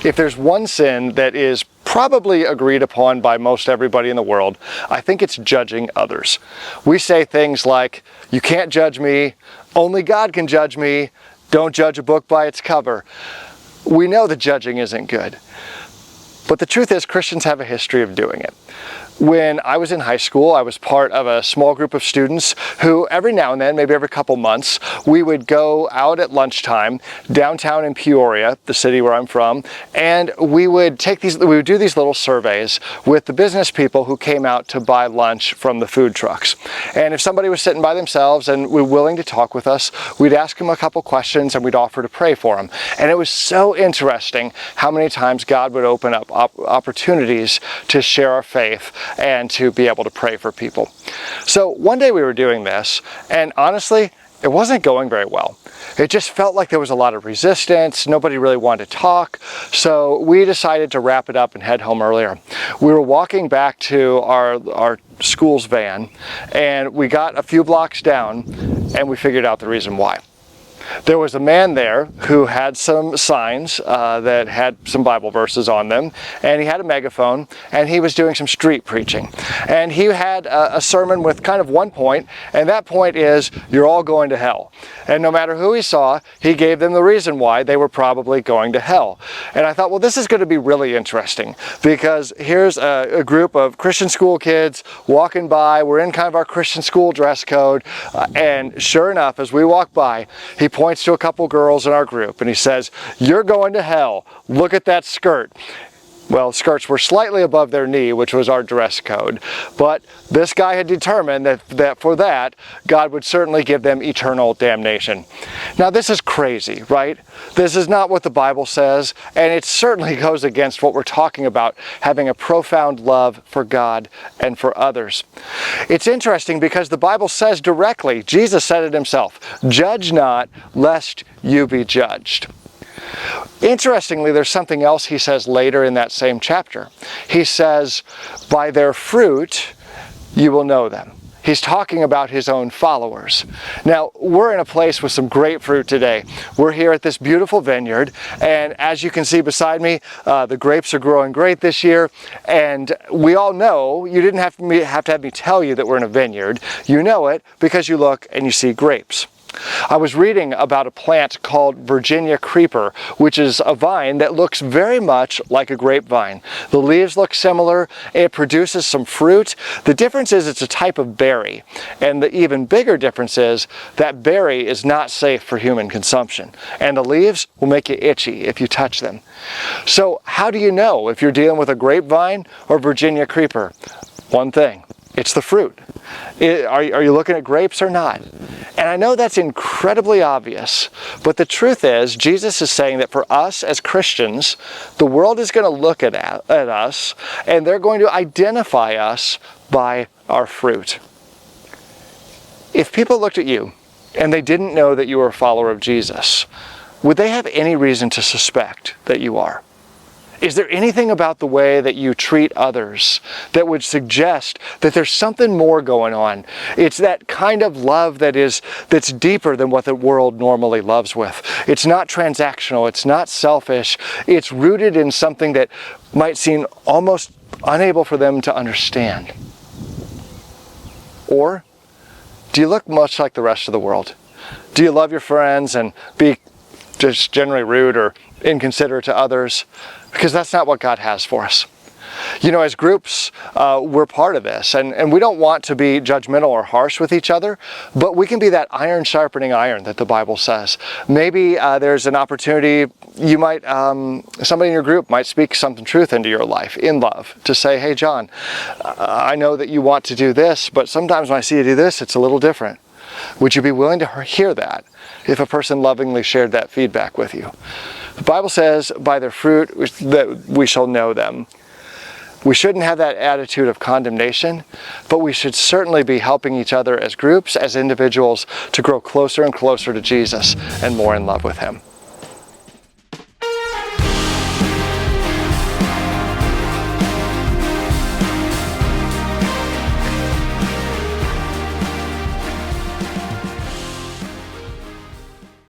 If there's one sin that is probably agreed upon by most everybody in the world, I think it's judging others. We say things like, you can't judge me, only God can judge me, don't judge a book by its cover. We know that judging isn't good. But the truth is, Christians have a history of doing it. When I was in high school, I was part of a small group of students who every now and then, maybe every couple months, we would go out at lunchtime downtown in Peoria, the city where I'm from, and we would do these little surveys with the business people who came out to buy lunch from the food trucks. And if somebody was sitting by themselves and were willing to talk with us, we'd ask them a couple questions and we'd offer to pray for them. And it was so interesting how many times God would open up opportunities to share our faith and to be able to pray for people. So one day we were doing this, and honestly, it wasn't going very well. It just felt like there was a lot of resistance. Nobody really wanted to talk. So we decided to wrap it up and head home earlier. We were walking back to our school's van, and we got a few blocks down, and we figured out the reason why. There was a man there who had some signs that had some Bible verses on them, and he had a megaphone, and he was doing some street preaching. And he had a sermon with kind of one point, and that point is, you're all going to hell. And no matter who he saw, he gave them the reason why they were probably going to hell. And I thought, well, this is going to be really interesting, because here's a group of Christian school kids walking by. We're in kind of our Christian school dress code, and sure enough, as we walk by, he points to a couple girls in our group and he says, "You're going to hell. Look at that skirt." Well, skirts were slightly above their knee, which was our dress code. But this guy had determined that for that, God would certainly give them eternal damnation. Now, this is crazy, right? This is not what the Bible says, and it certainly goes against what we're talking about, having a profound love for God and for others. It's interesting because the Bible says directly, Jesus said it himself, "Judge not, lest you be judged." Interestingly, there's something else he says later in that same chapter. He says, "By their fruit you will know them." He's talking about his own followers. Now, we're in a place with some great fruit today. We're here at this beautiful vineyard, and as you can see beside me, the grapes are growing great this year, and we all know, you didn't have to have me tell you that we're in a vineyard. You know it because you look and you see grapes. I was reading about a plant called Virginia creeper, which is a vine that looks very much like a grapevine. The leaves look similar. It produces some fruit. The difference is it's a type of berry. And the even bigger difference is that berry is not safe for human consumption. And the leaves will make you itchy if you touch them. So how do you know if you're dealing with a grapevine or Virginia creeper? One thing. It's the fruit. Are you looking at grapes or not? And I know that's incredibly obvious, but the truth is, Jesus is saying that for us as Christians, the world is going to look at us, and they're going to identify us by our fruit. If people looked at you, and they didn't know that you were a follower of Jesus, would they have any reason to suspect that you are? Is there anything about the way that you treat others that would suggest that there's something more going on? It's that kind of love that's deeper than what the world normally loves with. It's not transactional. It's not selfish. It's rooted in something that might seem almost unable for them to understand. Or do you look much like the rest of the world? Do you love your friends and be just generally rude or inconsiderate to others? Because that's not what God has for us. You know, as groups, we're part of this, and we don't want to be judgmental or harsh with each other, but we can be that iron sharpening iron that the Bible says. Maybe there's an opportunity, somebody in your group might speak some truth into your life in love to say, "Hey, John, I know that you want to do this, but sometimes when I see you do this, it's a little different. Would you be willing to hear that if a person lovingly shared that feedback with you?" The Bible says, "By their fruit that we shall know them." We shouldn't have that attitude of condemnation, but we should certainly be helping each other as groups, as individuals, to grow closer and closer to Jesus and more in love with Him.